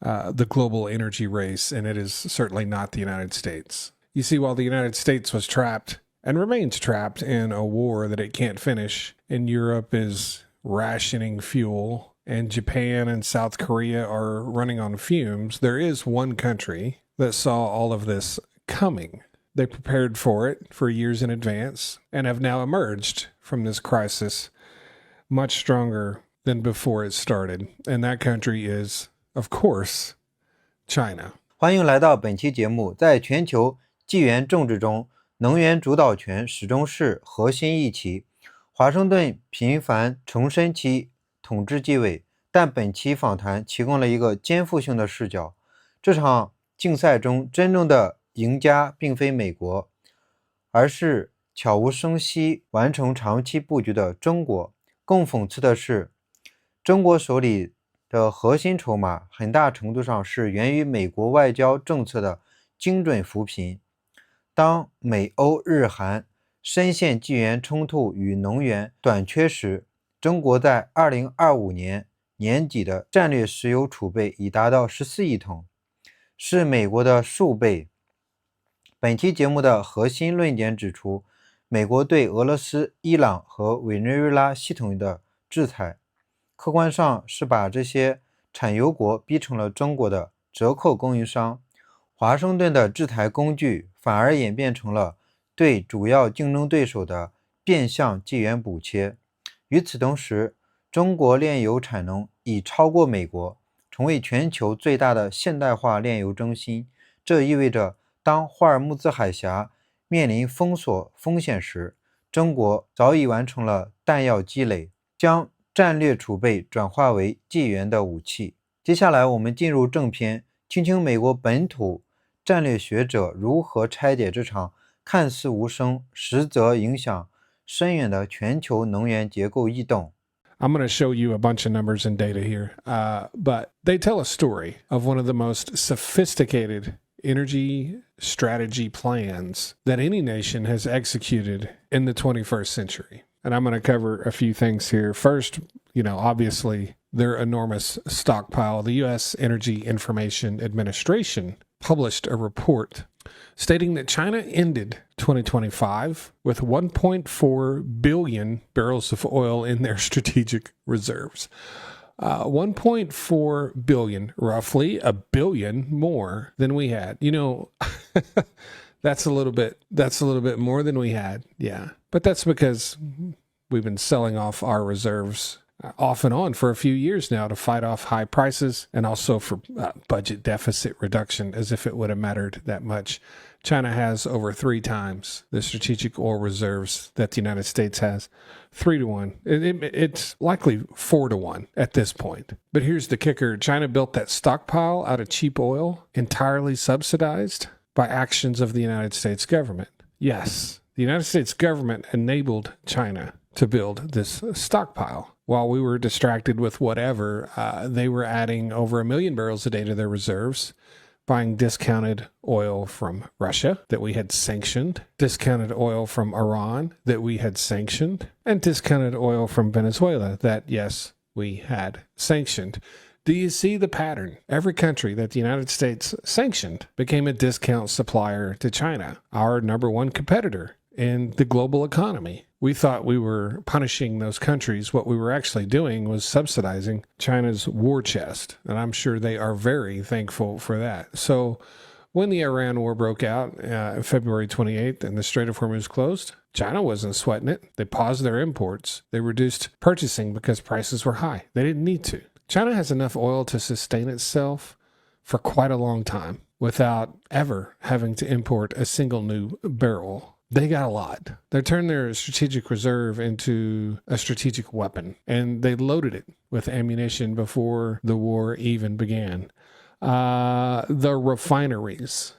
the global energy race, and it is certainly not the United States. You see, while the United States was trapped and remains trapped in a war that it can't finish, and Europe is rationing fuel, and Japan and South Korea are running on fumes, there is one country that saw all of this coming. They prepared for it for years in advance and have now emerged from this crisis much stronger than before it started. And that country is, of course, China. 欢迎来到本期节目。在全球地缘政治中，能源主导权始终是核心议题。华盛顿频繁重申其统治地位，但本期访谈提供了一个颠覆性的视角。这场竞赛中真正的赢家并非美国，而是悄无声息完成长期布局的中国。更讽刺的是，中国手里的核心筹码很大程度上是源于美国外交政策的精准扶贫。当美欧日韩深陷地缘冲突与能源短缺时，中国在2025年年底的战略石油储备已达到14亿桶，是美国的数倍。本期节目的核心论点指出，美国对俄罗斯、伊朗和委内瑞拉系统的制裁，客观上是把这些产油国逼成了中国的折扣供应商。华盛顿的制裁工具反而演变成了对主要竞争对手的变相地缘补贴。与此同时，中国炼油产能已超过美国，成为全球最大的现代化炼油中心。这意味着当霍尔木兹海峡面临封锁风险时，中国早已完成了弹药积累，将战略储备转化为地缘的武器。接下来我们进入正片，听听美国本土战略学者如何拆解这场看似无声，实则影响深远的全球能源结构异动。I'm going to show you a bunch of numbers and data here, but they tell a story of one of the most sophisticated energy strategy plans that any nation has executed in the 21st century. And I'm going to cover a few things here. First, obviously, their enormous stockpile. The U.S. Energy Information Administration published a report stating that China ended 2025 with 1.4 billion barrels of oil in their strategic reserves. 1.4 billion, roughly a billion more than we had. That's a little bit more than we had. Yeah. But that's because we've been selling off our reserves off and on for a few years now to fight off high prices and also for budget deficit reduction, as if it would have mattered that much. China has over 3 times the strategic oil reserves that the United States has. 3 to 1. It's likely 4 to 1 at this point. But here's the kicker. China built that stockpile out of cheap oil, entirely subsidized by actions of the United States government. Yes, the United States government enabled China to build this stockpile. While we were distracted with whatever, they were adding over 1 million barrels a day to their reserves, buying discounted oil from Russia that we had sanctioned, discounted oil from Iran that we had sanctioned, and discounted oil from Venezuela that, yes, we had sanctioned. Do you see the pattern? Every country that the United States sanctioned became a discount supplier to China, our number one competitor in the global economy. We thought we were punishing those countries. What we were actually doing was subsidizing China's war chest, and I'm sure they are very thankful for that. So when the Iran war broke out February 28th and the Strait of Hormuz closed, China wasn't sweating it. They paused their imports. They reduced purchasing because prices were high. They didn't need to. China has enough oil to sustain itself for quite a long time without ever having to import a single new barrel. They got a lot. They turned their strategic reserve into a strategic weapon, and they loaded it with ammunition before the war even began. The refineries.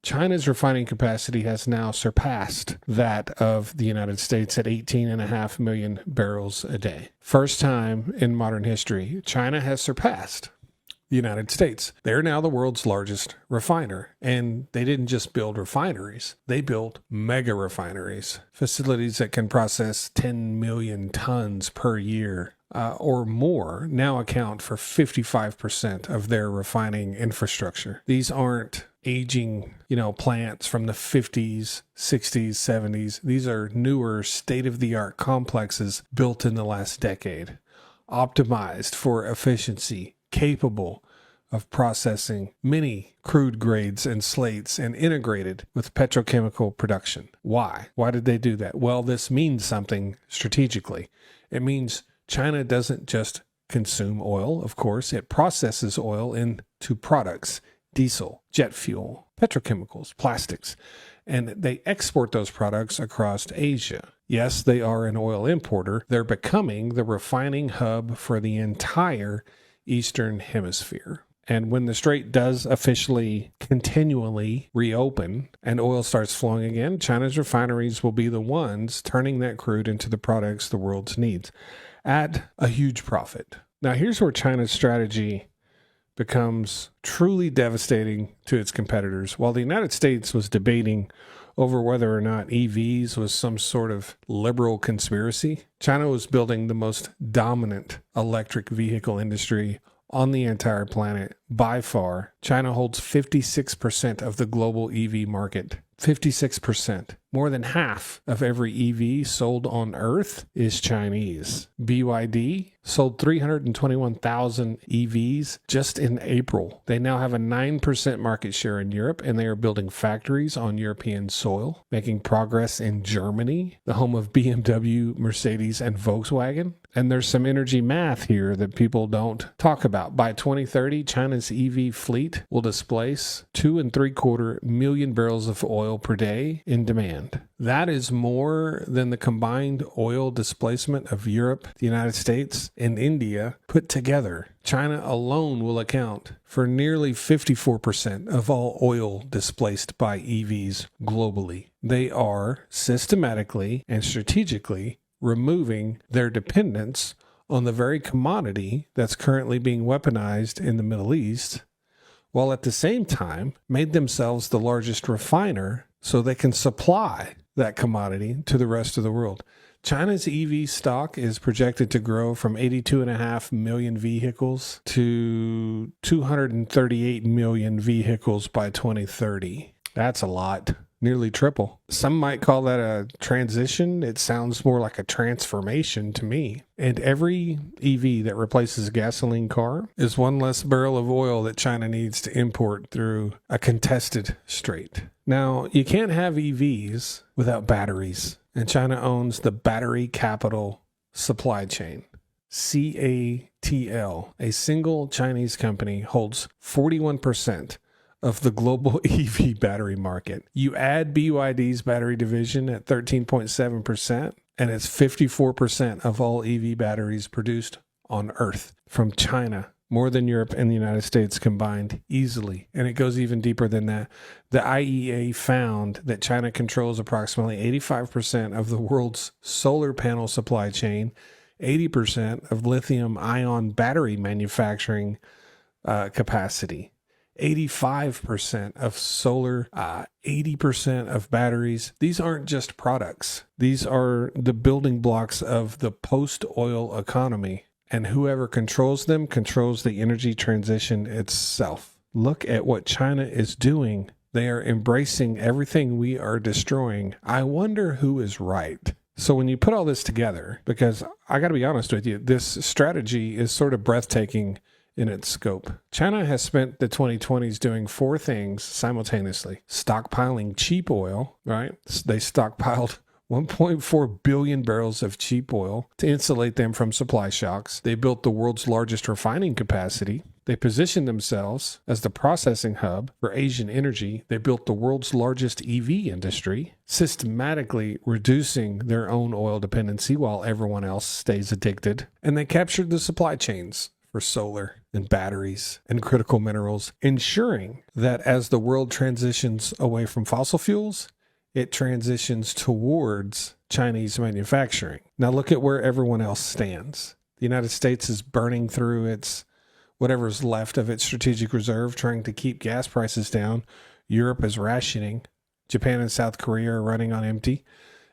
China's refining capacity has now surpassed that of the United States at 18.5 million barrels a day. First time in modern history, China has surpassed the United States. They're now the world's largest refiner. And they didn't just build refineries. They built mega refineries, facilities that can process 10 million tons per year or more now account for 55% of their refining infrastructure. These aren't aging, plants from the 50s, 60s, 70s. These are newer state-of-the-art complexes built in the last decade, optimized for efficiency, capable of processing many crude grades and slates, and integrated with petrochemical production. Why? Why did they do that? Well, this means something strategically. It means China doesn't just consume oil, of course. It processes oil into products, diesel, jet fuel, petrochemicals, plastics, and they export those products across Asia. Yes, they are an oil importer. They're becoming the refining hub for the entire Eastern Hemisphere. And when the strait does officially continually reopen and oil starts flowing again, China's refineries will be the ones turning that crude into the products the world needs at a huge profit. Now, here's where China's strategy becomes truly devastating to its competitors. While the United States was debating over whether or not EVs was some sort of liberal conspiracy, China was building the most dominant electric vehicle industry on the entire planet by far. China holds 56% of the global EV market. 56%. More than half of every EV sold on Earth is Chinese. BYD sold 321,000 EVs just in April. They now have a 9% market share in Europe, and they are building factories on European soil, making progress in Germany, the home of BMW, Mercedes, and Volkswagen. And there's some energy math here that people don't talk about. By 2030, China's EV fleet will displace 2.75 million barrels of oil per day in demand. That is more than the combined oil displacement of Europe, the United States, and India put together. China alone will account for nearly 54% of all oil displaced by EVs globally. They are systematically and strategically removing their dependence on the very commodity that's currently being weaponized in the Middle East, while at the same time made themselves the largest refiner so they can supply that commodity to the rest of the world. China's EV stock is projected to grow from 82.5 million vehicles to 238 million vehicles by 2030. That's a lot. Nearly triple. Some might call that a transition. It sounds more like a transformation to me. And every EV that replaces a gasoline car is one less barrel of oil that China needs to import through a contested strait. Now, you can't have EVs without batteries, and China owns the battery capital supply chain. CATL, a single Chinese company, holds 41% of the global EV battery market. You add BYD's battery division at 13.7%, and it's 54% of all EV batteries produced on Earth from China, more than Europe and the United States combined easily. And it goes even deeper than that. The IEA found that China controls approximately 85% of the world's solar panel supply chain, 80% of lithium-ion battery manufacturing capacity, 85% of solar, 80% of batteries. These aren't just products. These are the building blocks of the post-oil economy. And whoever controls them controls the energy transition itself. Look at what China is doing. They are embracing everything we are destroying. I wonder who is right. So when you put all this together, because I got to be honest with you, this strategy is sort of breathtaking in its scope. China has spent the 2020s doing four things simultaneously. Stockpiling cheap oil, right? They stockpiled 1.4 billion barrels of cheap oil to insulate them from supply shocks. They built the world's largest refining capacity. They positioned themselves as the processing hub for Asian energy. They built the world's largest EV industry, systematically reducing their own oil dependency while everyone else stays addicted. And they captured the supply chains for solar and batteries and critical minerals, ensuring that as the world transitions away from fossil fuels, it transitions towards Chinese manufacturing. Now look at where everyone else stands. The United States is burning through its whatever's left of its strategic reserve, trying to keep gas prices down. Europe is rationing. Japan and South Korea are running on empty.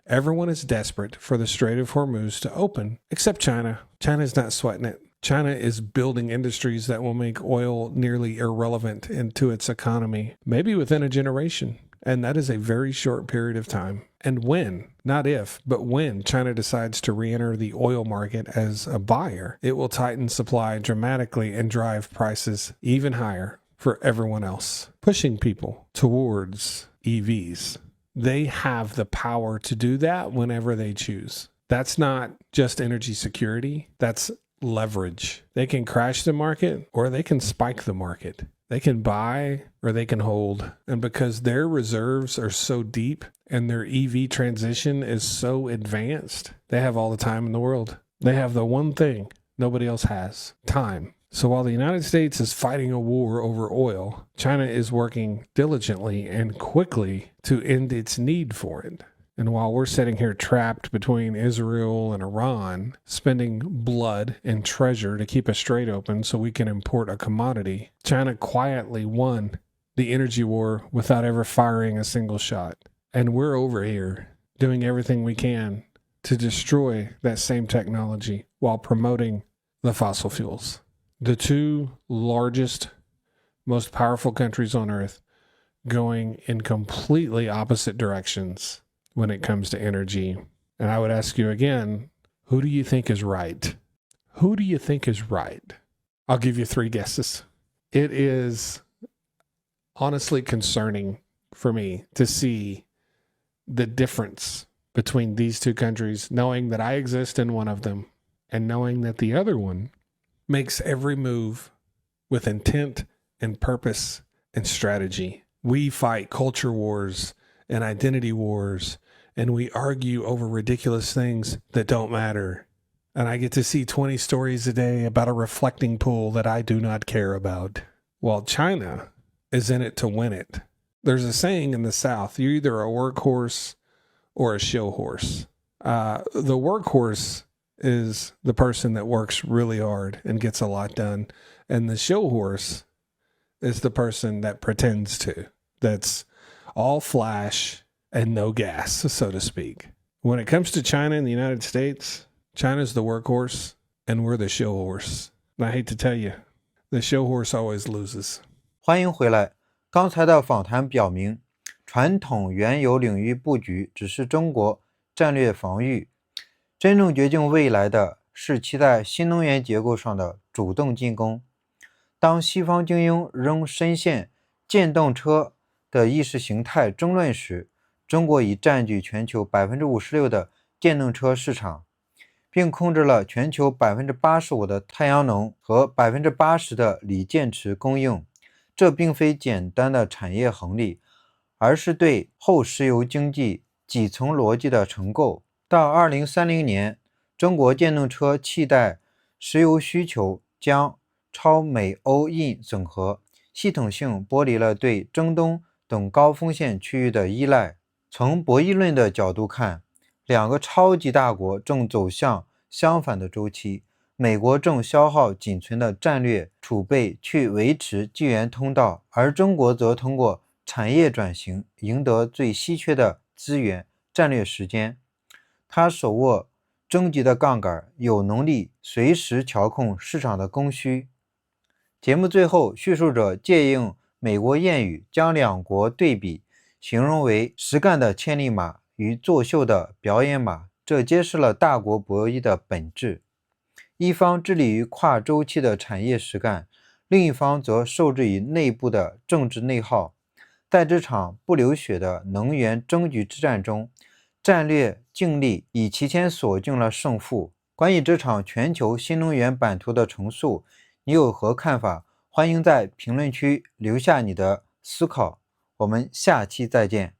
Everyone is desperate for the Strait of Hormuz to open, except China. China's not sweating it. China is building industries that will make oil nearly irrelevant into its economy, maybe within a generation. And that is a very short period of time. And when, not if, but when China decides to re-enter the oil market as a buyer, it will tighten supply dramatically and drive prices even higher for everyone else, pushing people towards EVs. They have the power to do that whenever they choose. That's not just energy security, that's leverage. They can crash the market or they can spike the market. They can buy or they can hold. And because their reserves are so deep and their EV transition is so advanced, they have all the time in the world. They have the one thing nobody else has, time. So while the United States is fighting a war over oil, China is working diligently and quickly to end its need for it. And while we're sitting here trapped between Israel and Iran, spending blood and treasure to keep a strait open so we can import a commodity, China quietly won the energy war without ever firing a single shot. And we're over here doing everything we can to destroy that same technology while promoting the fossil fuels. The two largest, most powerful countries on earth going in completely opposite directions when it comes to energy. And I would ask you again, who do you think is right? Who do you think is right? I'll give you 3 guesses. It is honestly concerning for me to see the difference between these two countries, knowing that I exist in one of them and knowing that the other one makes every move with intent and purpose and strategy. We fight culture wars and identity wars, and we argue over ridiculous things that don't matter. And I get to see 20 stories a day about a reflecting pool that I do not care about, while China is in it to win it. There's a saying in the South, you're either a workhorse or a show horse. The workhorse is the person that works really hard and gets a lot done. And the show horse is the person that pretends to. That's all flash and no gas, so to speak. When it comes to China and the United States, China's the workhorse and we're the show horse. And I hate to tell you, the show horse always loses. 欢迎回来。刚才的访谈表明，传统原油领域布局只是中国战略防御，真正决定未来的是其在新能源结构上的主动进攻。当西方精英仍深陷电动车的意识形态争论时，中国已占据全球 56% 的电动车市场，并控制了全球 85% 的太阳能和 80% 的锂电池供应。这并非简单的产业红利，而是对后石油经济几层逻辑的重构。到2030年，中国电动车替代石油需求将超美欧印整合，系统性剥离了对中东等高风险区域的依赖。从博弈论的角度看，两个超级大国正走向相反的周期。美国正消耗仅存的战略储备去维持资源通道，而中国则通过产业转型赢得最稀缺的资源战略时间。它手握终极的杠杆，有能力随时调控市场的供需。节目最后，叙述者借用美国谚语，将两国对比形容为实干的千里马与作秀的表演马，这揭示了大国博弈的本质。一方致力于跨周期的产业实干，另一方则受制于内部的政治内耗。在这场不流血的能源争局之战中，战略竞力已提前锁定了胜负。关于这场全球新能源版图的重塑，你有何看法？欢迎在评论区留下你的思考。我们下期再见。